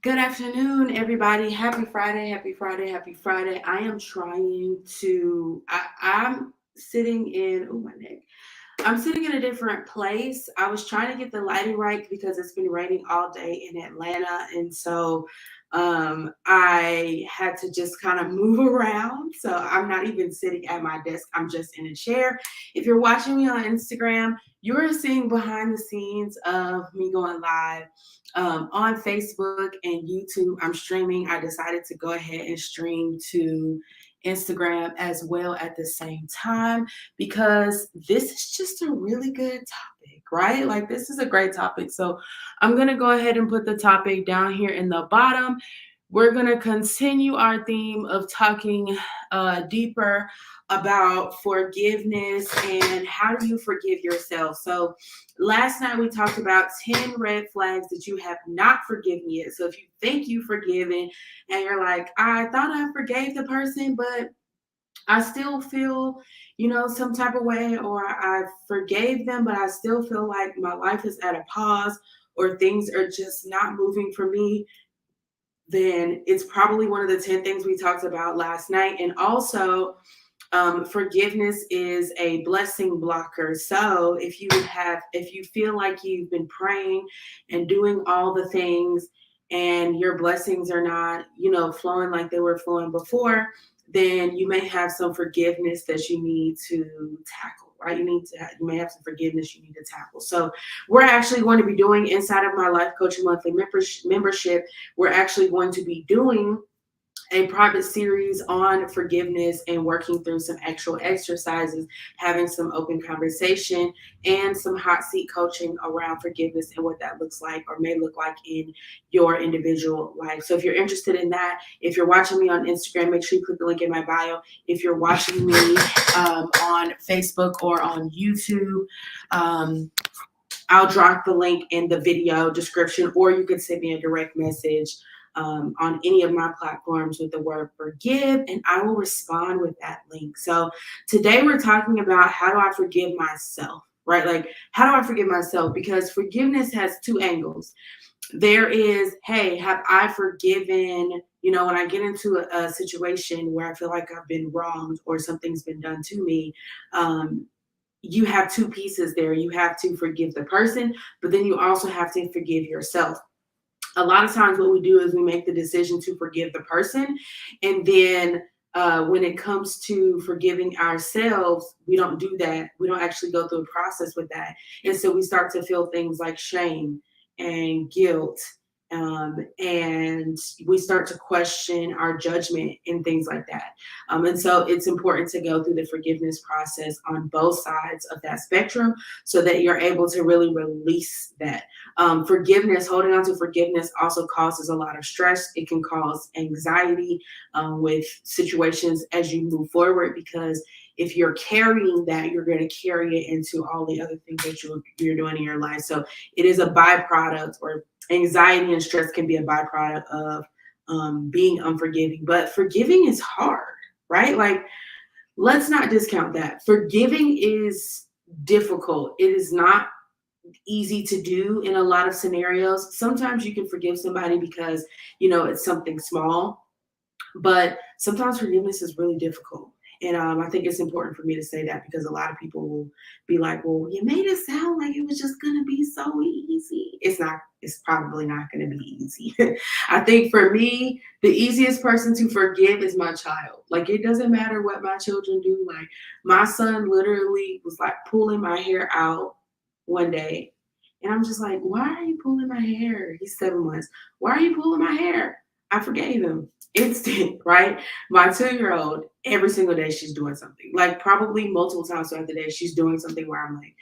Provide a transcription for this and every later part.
Good afternoon, everybody. Happy Friday, happy Friday, happy Friday. I am trying to, I'm sitting in, oh, my neck. I'm sitting in a different place. I was trying to get the lighting right because it's been raining all day in Atlanta. And so I had to just kind of move around. So I'm not even sitting at my desk, I'm just in a chair. If you're watching me on Instagram, you're seeing behind the scenes of me going live on Facebook and YouTube. I'm streaming. I decided to go ahead and stream to Instagram as well at the same time because this is just a really good topic, right? Like, this is a great topic. So, I'm going to go ahead and put the topic down here in the bottom. We're going to continue our theme of talking deeper about forgiveness and how do you forgive yourself. So, last night we talked about 10 red flags that you have not forgiven yet. So, if you think you've forgiven and you're like, I thought I forgave the person, but I still feel, some type of way, or I forgave them, but I still feel like my life is at a pause or things are just not moving for me, then it's probably one of the 10 things we talked about last night. And also, forgiveness is a blessing blocker. So if you feel like you've been praying and doing all the things and your blessings are not, flowing like they were flowing before, then you may have some forgiveness that you need to tackle. Right, you may have some forgiveness you need to tackle. So, we're actually going to be doing inside of my Life Coaching Monthly membership. We're actually going to be doing a private series on forgiveness and working through some actual exercises, having some open conversation, and some hot seat coaching around forgiveness and what that looks like or may look like in your individual life. So if you're interested in that, if you're watching me on Instagram, make sure you click the link in my bio. If you're watching me on Facebook or on YouTube, I'll drop the link in the video description, or you can send me a direct message on any of my platforms with the word forgive, and I will respond with that link. So today we're talking about how do I forgive myself, right? Like, how do I forgive myself? Because forgiveness has two angles. There is, hey, have I forgiven? When I get into a situation where I feel like I've been wronged or something's been done to me, you have two pieces there. You have to forgive the person, but then you also have to forgive yourself. A lot of times what we do is we make the decision to forgive the person, and then when it comes to forgiving ourselves, we don't do that. We don't actually go through a process with that, and so we start to feel things like shame and guilt, and we start to question our judgment and things like that. And so it's important to go through the forgiveness process on both sides of that spectrum so that you're able to really release that. Forgiveness, holding on to forgiveness also causes a lot of stress. It can cause anxiety with situations as you move forward, because if you're carrying that, you're going to carry it into all the other things that you're doing in your life. So it is a byproduct, or anxiety and stress can be a byproduct of being unforgiving. But forgiving is hard, right? Like, let's not discount that. Forgiving is difficult. It is not easy to do in a lot of scenarios. Sometimes you can forgive somebody because, it's something small, but sometimes forgiveness is really difficult. And I think it's important for me to say that because a lot of people will be like, well, you made it sound like it was just going to be so easy. It's not, it's probably not going to be easy. I think for me, the easiest person to forgive is my child. Like, it doesn't matter what my children do. Like, my son literally was like pulling my hair out one day. And I'm just like, why are you pulling my hair? He's 7 months. Why are you pulling my hair? I forgave him. Instant, right? My 2-year-old, every single day she's doing something. Like, probably multiple times throughout the day, she's doing something where I'm like,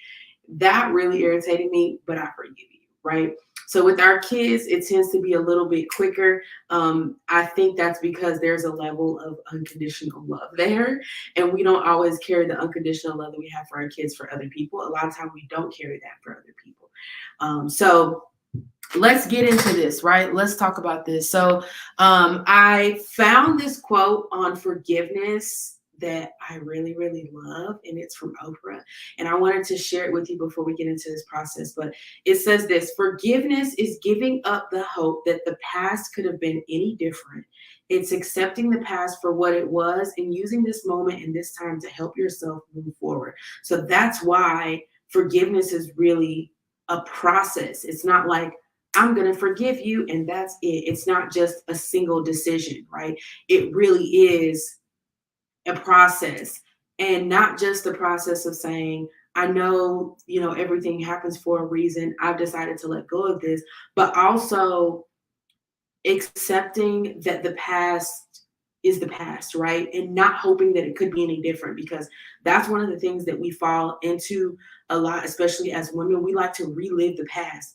that really irritated me, but I forgive you, right? So with our kids, it tends to be a little bit quicker. I think that's because there's a level of unconditional love there, and we don't always carry the unconditional love that we have for our kids for other people. A lot of times we don't carry that for other people. So let's get into this, right? Let's talk about this. So I found this quote on forgiveness that I really, really love, and it's from Oprah. And I wanted to share it with you before we get into this process. But it says this: forgiveness is giving up the hope that the past could have been any different. It's accepting the past for what it was and using this moment and this time to help yourself move forward. So that's why forgiveness is really a process. It's not like, I'm going to forgive you and that's it. It's not just a single decision, right? It really is a process, and not just the process of saying, I know, everything happens for a reason. I've decided to let go of this, but also accepting that the past is the past, right? And not hoping that it could be any different, because that's one of the things that we fall into a lot, especially as women. We like to relive the past.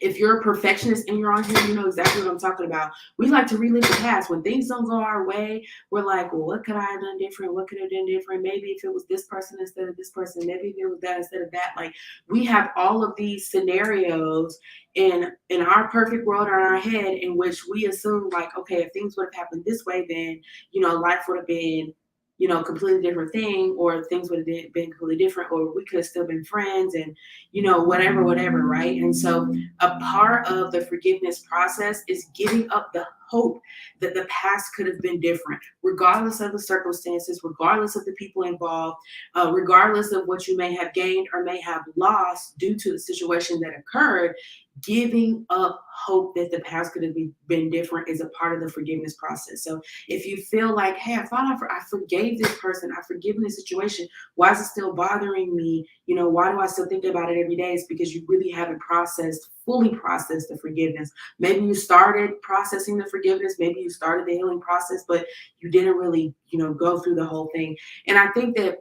If you're a perfectionist and you're on here, you know exactly what I'm talking about. We like to relive the past. When things don't go our way, we're like, well, what could I have done different? What could I have done different? Maybe if it was this person instead of this person, maybe if it was that instead of that. Like, we have all of these scenarios in our perfect world or in our head, in which we assume, like, okay, if things would have happened this way, then, life would have been, completely different thing, or things would have been completely different, or we could have still been friends, and whatever, right? And so a part of the forgiveness process is giving up the hope that the past could have been different, regardless of the circumstances, regardless of the people involved, regardless of what you may have gained or may have lost due to the situation that occurred. Giving up hope that the past could have been different is a part of the forgiveness process. So if you feel like, hey, I thought I forgave this person, I've forgiven this situation, why is it still bothering me? Why do I still think about it every day? It's because you really haven't fully processed the forgiveness. Maybe you started processing the forgiveness, maybe you started the healing process, but you didn't really, go through the whole thing. And I think that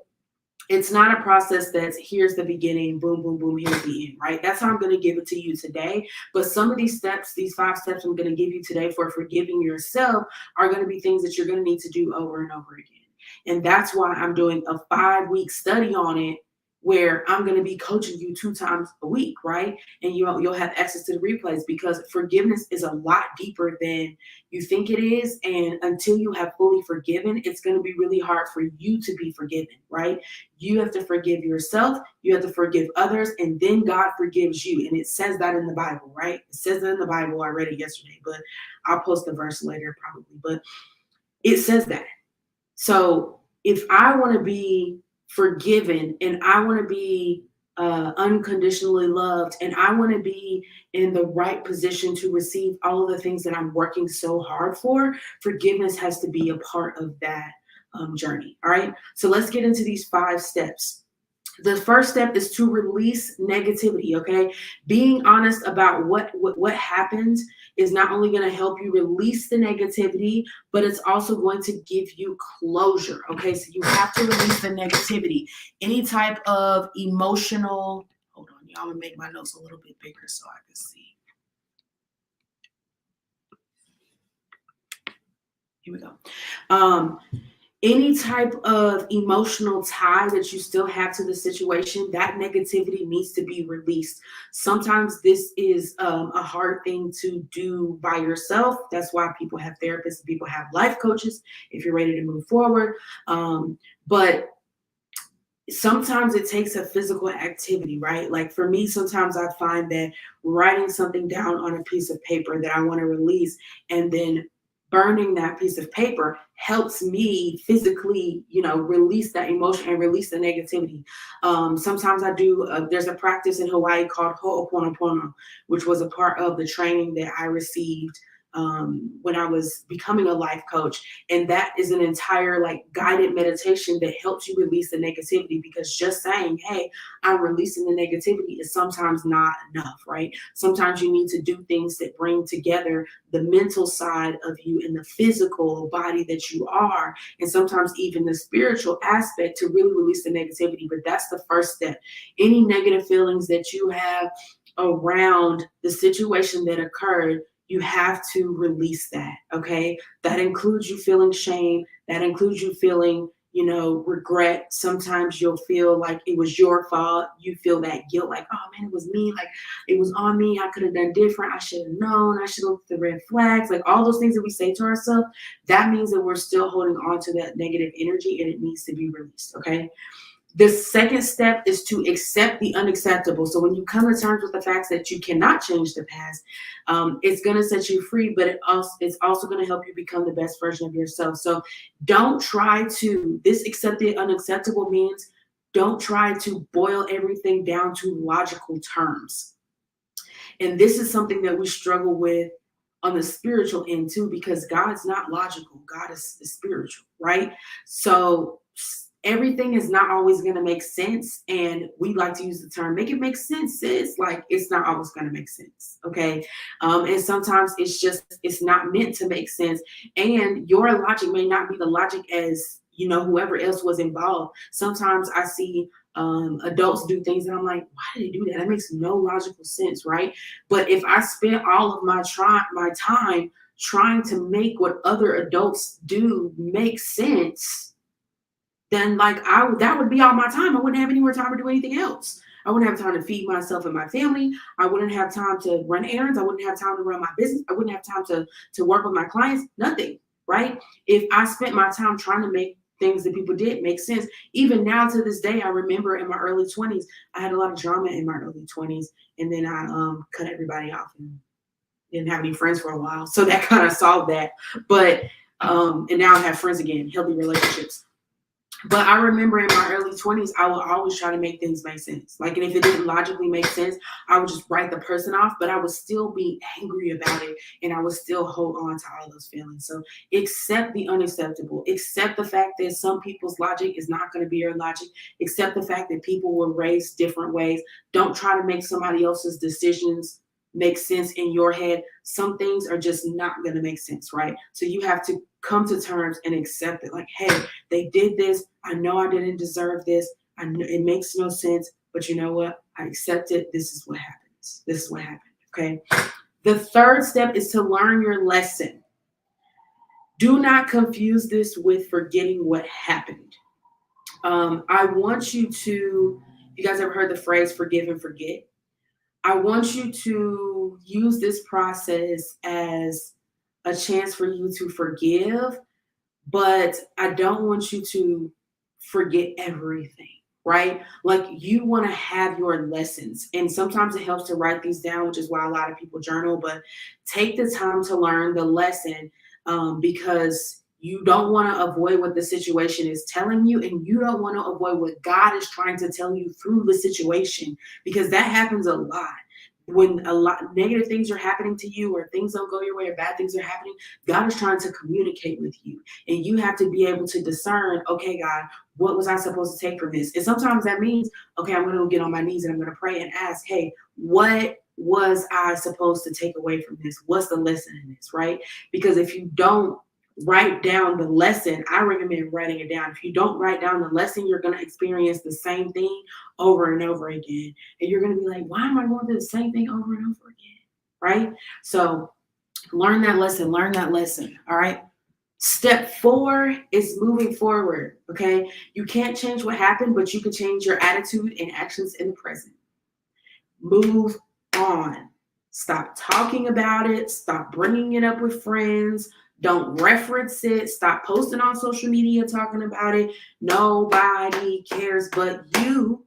it's not a process that's, here's the beginning, boom, boom, boom, here's the end, right? That's how I'm going to give it to you today. But some of these steps, these 5 steps I'm going to give you today for forgiving yourself, are going to be things that you're going to need to do over and over again. And that's why I'm doing a 5-week study on it, where I'm going to be coaching you 2 times a week, right? And you'll have access to the replays, because forgiveness is a lot deeper than you think it is. And until you have fully forgiven, it's going to be really hard for you to be forgiven, right? You have to forgive yourself, you have to forgive others, and then God forgives you. And it says that in the Bible, right? It says that in the Bible. I read it yesterday, but I'll post the verse later probably. But it says that. So if I want to be forgiven, and I want to be unconditionally loved, and I want to be in the right position to receive all of the things that I'm working so hard for, forgiveness has to be a part of that journey. All right. So let's get into these 5 steps. The first step is to release negativity. Okay, being honest about what happened is not only going to help you release the negativity, but it's also going to give you closure. Okay, so you have to release the negativity. Any type of emotional, hold on, y'all, I'm gonna make my notes a little bit bigger so I can see. Here we go. Any type of emotional tie that you still have to the situation, that negativity needs to be released. Sometimes this is a hard thing to do by yourself. That's why people have therapists and people have life coaches if you're ready to move forward. But sometimes it takes a physical activity, right? Like for me, sometimes I find that writing something down on a piece of paper that I want to release, and then burning that piece of paper, helps me physically, release that emotion and release the negativity. Sometimes I do, there's a practice in Hawaii called Ho'oponopono, which was a part of the training that I received when I was becoming a life coach. And that is an entire guided meditation that helps you release the negativity, because just saying, hey, I'm releasing the negativity is sometimes not enough, right? Sometimes you need to do things that bring together the mental side of you and the physical body that you are, and sometimes even the spiritual aspect, to really release the negativity. But that's the first step. Any negative feelings that you have around the situation that occurred, you have to release that, okay? That includes you feeling shame. That includes you feeling, regret. Sometimes you'll feel like it was your fault. You feel that guilt, like, oh man, it was me. Like, it was on me. I could have done different. I should have known. I should have looked at the red flags. Like, all those things that we say to ourselves, that means that we're still holding on to that negative energy and it needs to be released. Okay. The second step is to accept the unacceptable. So when you come to terms with the facts that you cannot change the past, it's going to set you free, but it's also going to help you become the best version of yourself. So don't try to, this accept the unacceptable means don't try to boil everything down to logical terms. And this is something that we struggle with on the spiritual end too, because God's not logical. God is spiritual, right? So everything is not always going to make sense. And we like to use the term, make it make sense, sis. Like, it's not always going to make sense. Okay. And sometimes it's not meant to make sense. And your logic may not be the logic as, whoever else was involved. Sometimes I see adults do things and I'm like, why did they do that? That makes no logical sense. Right. But if I spent all of my time trying to make what other adults do make sense, then that would be all my time. I wouldn't have any more time to do anything else. I wouldn't have time to feed myself and my family. I wouldn't have time to run errands. I wouldn't have time to run my business. I wouldn't have time to work with my clients. Nothing, right? If I spent my time trying to make things that people did make sense. Even now to this day, I remember in my early 20s, I had a lot of drama in my early 20s. And then I cut everybody off and didn't have any friends for a while. So that kind of solved that. But, and now I have friends again, healthy relationships. But I remember in my early 20s, I would always try to make things make sense. Like, and if it didn't logically make sense, I would just write the person off, but I would still be angry about it. And I would still hold on to all those feelings. So accept the unacceptable. Accept the fact that some people's logic is not going to be your logic. Accept the fact that people were raised different ways. Don't try to make somebody else's decisions make sense in your head. Some things are just not going to make sense, right? So you have to come to terms and accept it. Like, hey, they did this. I know I didn't deserve this. I know it makes no sense, but you know what? I accept it. This is what happens. This is what happened. Okay. The third step is to learn your lesson. Do not confuse this with forgetting what happened. I want you to, you guys ever heard the phrase forgive and forget? I want you to use this process as a chance for you to forgive, but I don't want you to forget everything, right? Like, you want to have your lessons. And sometimes it helps to write these down, which is why a lot of people journal, but take the time to learn the lesson because you don't want to avoid what the situation is telling you, and you don't want to avoid what God is trying to tell you through the situation, because that happens a lot. When a lot negative things are happening to you, or things don't go your way, or bad things are happening, God is trying to communicate with you. And you have to be able to discern, okay, God, what was I supposed to take from this? And sometimes that means, okay, I'm going to get on my knees and I'm going to pray and ask, hey, what was I supposed to take away from this? What's the lesson in this, right? Because if you don't write down the lesson, I recommend writing it down. If you don't write down the lesson, you're going to experience the same thing over and over again. And you're going to be like, why am I going through the same thing over and over again? Right? So learn that lesson. Learn that lesson. All right. Step 4 is moving forward. Okay. You can't change what happened, but you can change your attitude and actions in the present. Move on. Stop talking about it. Stop bringing it up with friends. Don't reference it. Stop posting on social media talking about it. Nobody cares but you.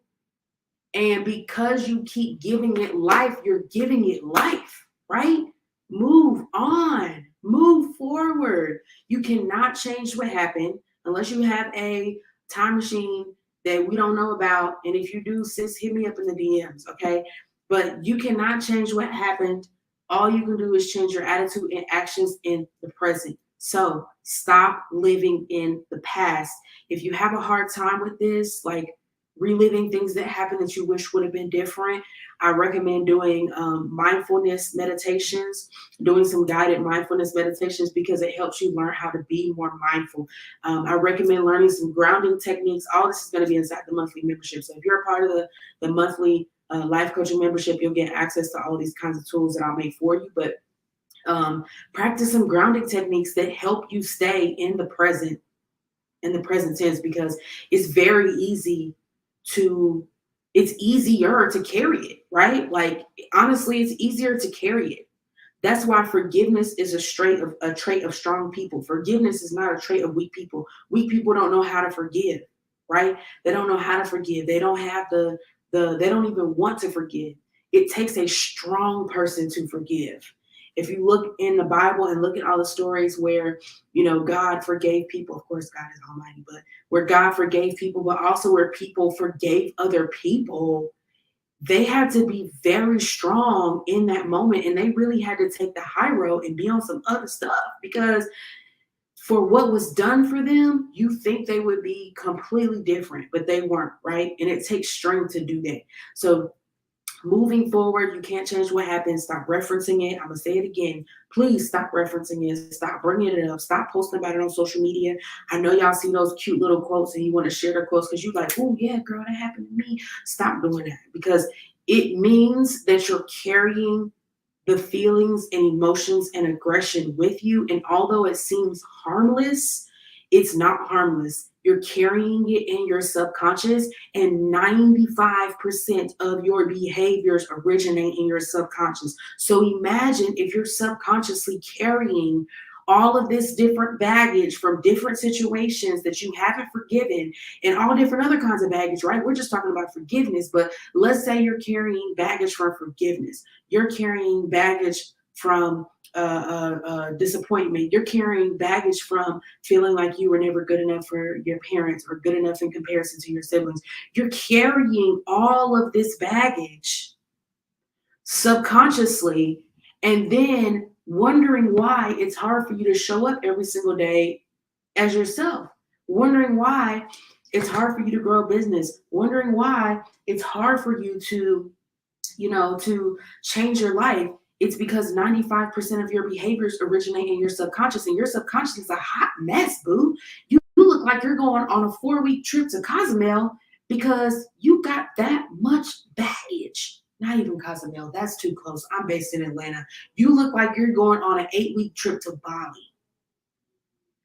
And because you keep giving it life, you're giving it life, right? Move on. Move forward. You cannot change what happened unless you have a time machine that we don't know about. And if you do, sis, hit me up in the DMs, okay? But you cannot change what happened. All you can do is change your attitude and actions in the present. So stop living in the past. If you have a hard time with this, like reliving things that happened that you wish would have been different, I recommend doing mindfulness meditations, doing some guided mindfulness meditations, because it helps you learn how to be more mindful. I recommend learning some grounding techniques. All this is going to be inside the monthly membership. So if you're a part of the monthly life coaching membership, you'll get access to all these kinds of tools that I'll make for you. But practice some grounding techniques that help you stay in the present in the present tense because it's very easy to, it's easier to carry it, right? Like honestly, it's easier to carry it. That's why forgiveness is a trait of strong people. Forgiveness is not a trait of weak people. Weak people don't know how to forgive, right? They don't know how to forgive. They don't have they don't even want to forgive. It takes a strong person to forgive. If you look in the Bible and look at all the stories where, God forgave people, of course, God is almighty, but where God forgave people, but also where people forgave other people, they had to be very strong in that moment. And they really had to take the high road and be on some other stuff because for what was done for them, you think they would be completely different, but they weren't, right? And it takes strength to do that. So moving forward, you can't change what happened. Stop referencing it. I'm going to say it again. Please stop referencing it. Stop bringing it up. Stop posting about it on social media. I know y'all see those cute little quotes and you want to share the quotes because you're like, oh, yeah, girl, that happened to me. Stop doing that because it means that you're carrying the feelings and emotions and aggression with you. And although it seems harmless, it's not harmless. You're carrying it in your subconscious, and 95% of your behaviors originate in your subconscious. So imagine if you're subconsciously carrying all of this different baggage from different situations that you haven't forgiven and all different other kinds of baggage, right? We're just talking about forgiveness, but let's say you're carrying baggage from forgiveness. You're carrying baggage from disappointment. You're carrying baggage from feeling like you were never good enough for your parents or good enough in comparison to your siblings. You're carrying all of this baggage subconsciously and then wondering why it's hard for you to show up every single day as yourself, wondering why it's hard for you to grow a business, wondering why it's hard for you to, to change your life. It's because 95% of your behaviors originate in your subconscious, and your subconscious is a hot mess, boo. You look like you're going on a 4-week trip to Cozumel because you got that much baggage. Not even Cozumel, that's too close. I'm based in Atlanta. You look like you're going on an 8-week trip to Bali.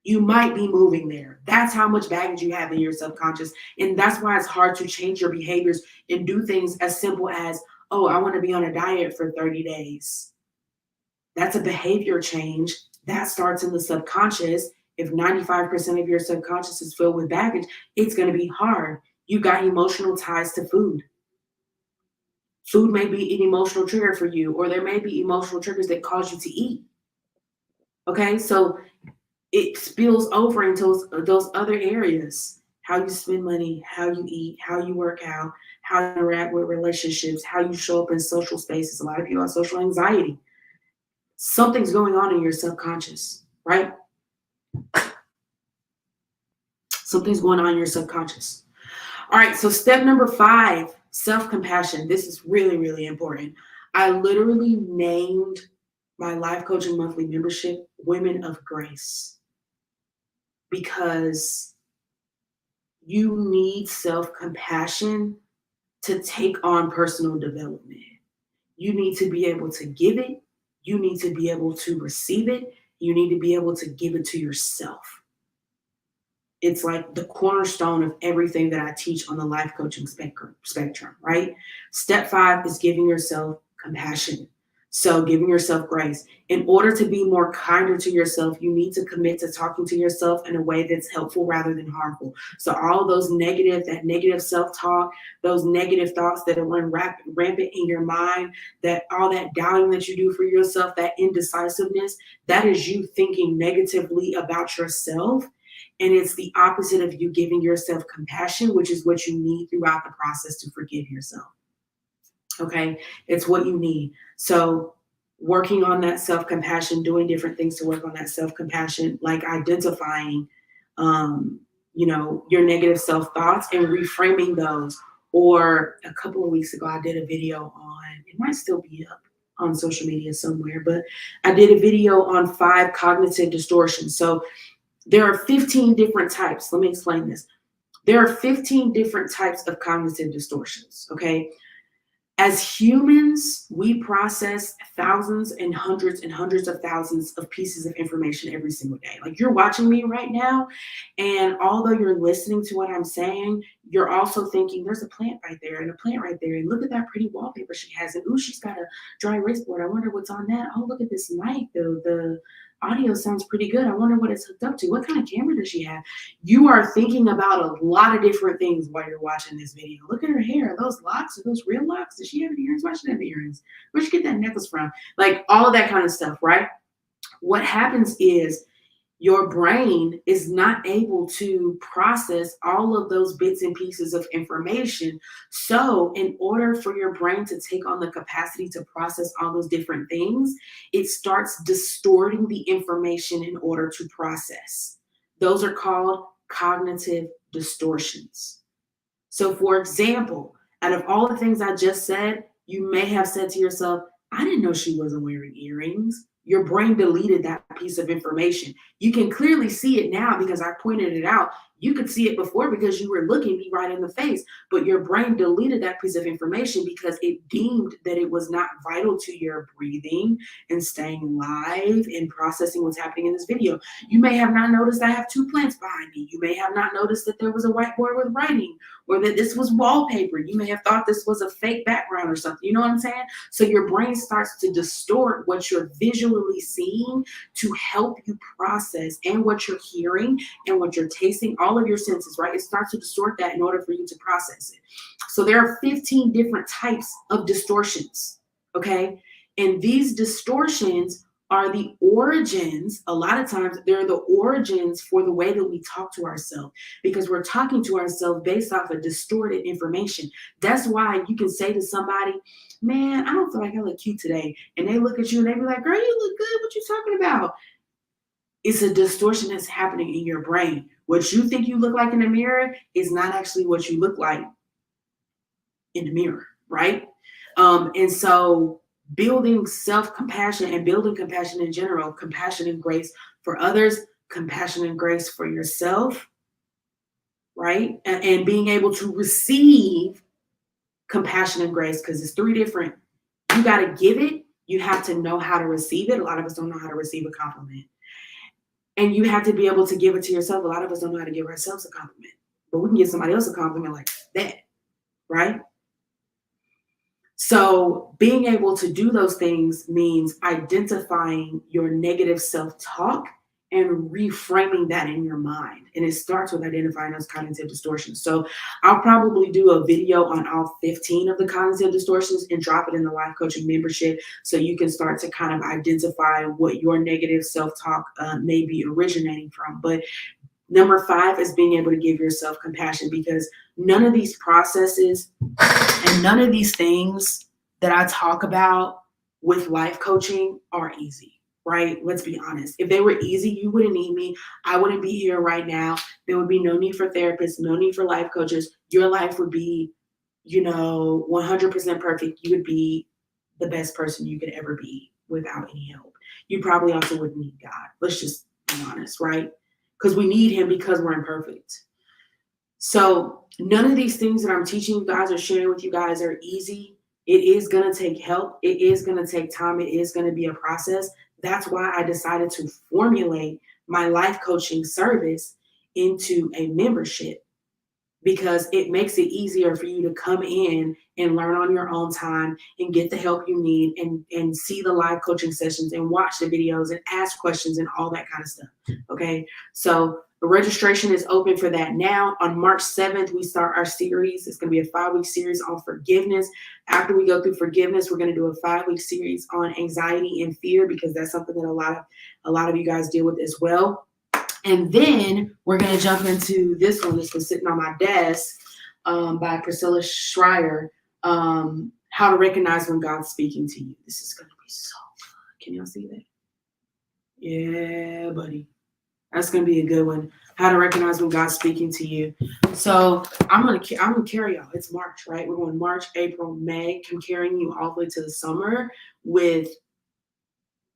You might be moving there. That's how much baggage you have in your subconscious. And that's why it's hard to change your behaviors and do things as simple as, oh, I want to be on a diet for 30 days. That's a behavior change. That starts in the subconscious. If 95% of your subconscious is filled with baggage, it's going to be hard. You got emotional ties to food. Food may be an emotional trigger for you, or there may be emotional triggers that cause you to eat. Okay, so it spills over into those other areas. How you spend money, how you eat, how you work out, how you interact with relationships, how you show up in social spaces. A lot of people have social anxiety. Something's going on in your subconscious, right? Something's going on in your subconscious. All right, so step number 5, self-compassion. This is really, really important. I literally named my life coaching monthly membership Women of Grace because you need self-compassion to take on personal development. You need to be able to give it. You need to be able to receive it. You need to be able to give it to yourself. It's like the cornerstone of everything that I teach on the life coaching spectrum, right? Step 5 is giving yourself compassion. So giving yourself grace. In order to be more kinder to yourself, you need to commit to talking to yourself in a way that's helpful rather than harmful. So all those that negative self-talk, those negative thoughts that are run rampant in your mind, that all that doubting that you do for yourself, that indecisiveness, that is you thinking negatively about yourself. And it's the opposite of you giving yourself compassion, which is what you need throughout the process to forgive yourself. Okay, it's what you need. So working on that self-compassion, doing different things to work on that self-compassion, like identifying, your negative self-thoughts and reframing those. Or a couple of weeks ago, I did a video on, it might still be up on social media somewhere, but I did a video on 5 cognitive distortions. So there are 15 different types. Let me explain this. There are 15 different types of cognitive distortions, okay? As humans, we process thousands and hundreds of thousands of pieces of information every single day. Like you're watching me right now, and although you're listening to what I'm saying, you're also thinking there's a plant right there and a plant right there. And look at that pretty wallpaper she has. And ooh, she's got a dry erase board. I wonder what's on that. Oh, look at this mic. The audio sounds pretty good. I wonder what it's hooked up to. What kind of camera does she have? You are thinking about a lot of different things while you're watching this video. Look at her hair. Are those locks? Are those real locks? Does she have earrings? Why should she have earrings? Where'd she get that necklace from? Like all of that kind of stuff, right? What happens is your brain is not able to process all of those bits and pieces of information. So, in order for your brain to take on the capacity to process all those different things, it starts distorting the information in order to process. Those are called cognitive distortions. So, for example, out of all the things I just said, you may have said to yourself, I didn't know she wasn't wearing earrings. Your brain deleted that piece of information. You can clearly see it now because I pointed it out. You could see it before because you were looking me right in the face, but your brain deleted that piece of information because it deemed that it was not vital to your breathing and staying alive and processing what's happening in this video. You may have not noticed I have two plants behind me. You may have not noticed that there was a whiteboard with writing or that this was wallpaper. You may have thought this was a fake background or something. You know what I'm saying? So your brain starts to distort what you're visually seeing to help you process, and what you're hearing and what you're tasting, all of your senses, right? It starts to distort that in order for you to process it. So there are 15 different types of distortions, okay? And these distortions are the origins. A lot of times they're the origins for the way that we talk to ourselves, because we're talking to ourselves based off of distorted information. That's why you can say to somebody, man, I don't feel like I look cute today. And they look at you and they be like, girl, you look good. What you talking about? It's a distortion that's happening in your brain. What you think you look like in the mirror is not actually what you look like in the mirror, right? And so building self-compassion and building compassion in general, compassion and grace for others, compassion and grace for yourself, right? And being able to receive compassion and grace, because it's three different. You got to give it. You have to know how to receive it. A lot of us don't know how to receive a compliment. And you have to be able to give it to yourself. A lot of us don't know how to give ourselves a compliment, but we can give somebody else a compliment like that, right? So being able to do those things means identifying your negative self-talk and reframing that in your mind. And it starts with identifying those cognitive distortions. So I'll probably do a video on all 15 of the cognitive distortions and drop it in the life coaching membership, so you can start to kind of identify what your negative self-talk may be originating from. But number 5 is being able to give yourself compassion, because none of these processes and none of these things that I talk about with life coaching are easy, right? Let's be honest. If they were easy, you wouldn't need me. I wouldn't be here right now. There would be no need for therapists, no need for life coaches. Your life would be, 100% perfect. You would be the best person you could ever be without any help. You probably also wouldn't need God. Let's just be honest, right? Because we need him because we're imperfect. So none of these things that I'm teaching you guys or sharing with you guys are easy. It is going to take help. It is going to take time. It is going to be a process. That's why I decided to formulate my life coaching service into a membership, because it makes it easier for you to come in and learn on your own time and get the help you need, and see the live coaching sessions and watch the videos and ask questions and all that kind of stuff. Okay. So the registration is open for that now. On March 7th, we start our series. It's going to be a 5-week series on forgiveness. After we go through forgiveness, we're going to do a 5-week series on anxiety and fear, because that's something that a lot of you guys deal with as well. And then we're going to jump into this one that's been sitting on my desk, by Priscilla Schreier, How to Recognize When God's Speaking to You. This is going to be so fun. Can y'all see that? Yeah, buddy. That's going to be a good one. How to recognize when God's speaking to you. So I'm going to carry y'all. It's March, right? We're going March, April, May. I'm carrying you all the way to the summer with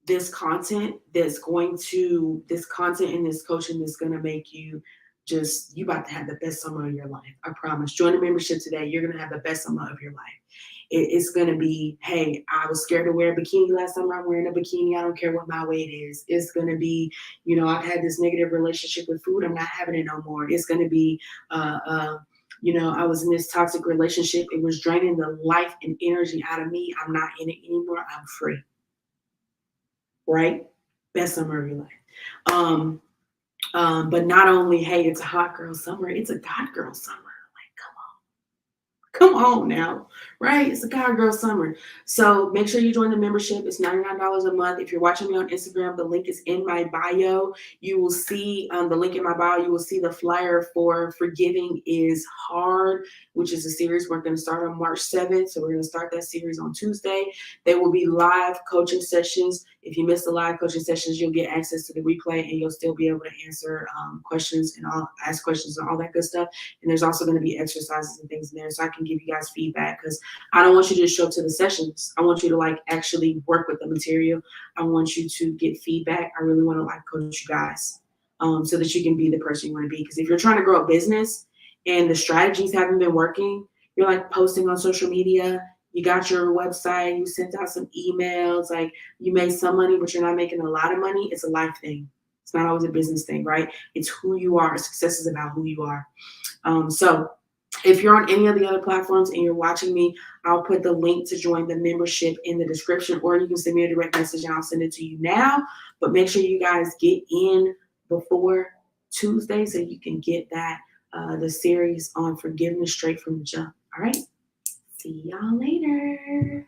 this content and this coaching that's going to make you you about to have the best summer of your life. I promise. Join the membership today. You're going to have the best summer of your life. It's going to be, hey, I was scared to wear a bikini last summer. I'm wearing a bikini. I don't care what my weight is. It's going to be, I've had this negative relationship with food. I'm not having it no more. It's going to be, I was in this toxic relationship. It was draining the life and energy out of me. I'm not in it anymore. I'm free. Right? Best summer of your life. But not only, hey, it's a hot girl summer, it's a God girl summer. Come on now, right? It's a God Girl Summer. So make sure you join the membership. It's $99 a month. If you're watching me on Instagram, the link is in my bio. You will see the link in my bio. You will see the flyer for Forgiving is Hard, which is a series we're going to start on March 7th. So we're going to start that series on Tuesday. There will be live coaching sessions. If you miss the live coaching sessions, you'll get access to the replay and you'll still be able to answer questions and ask questions and all that good stuff. And there's also going to be exercises and things in there so I can give you guys feedback, because I don't want you to just show up to the sessions. I want you to actually work with the material. I want you to get feedback. I really want to coach you guys so that you can be the person you want to be. Because if you're trying to grow a business and the strategies haven't been working, you're posting on social media, you got your website, you sent out some emails, you made some money, but you're not making a lot of money. It's a life thing. It's not always a business thing, right? It's who you are. Success is about who you are. So if you're on any of the other platforms and you're watching me, I'll put the link to join the membership in the description, or you can send me a direct message and I'll send it to you now. But make sure you guys get in before Tuesday so you can get that the series on forgiveness straight from the jump. All right. See y'all later.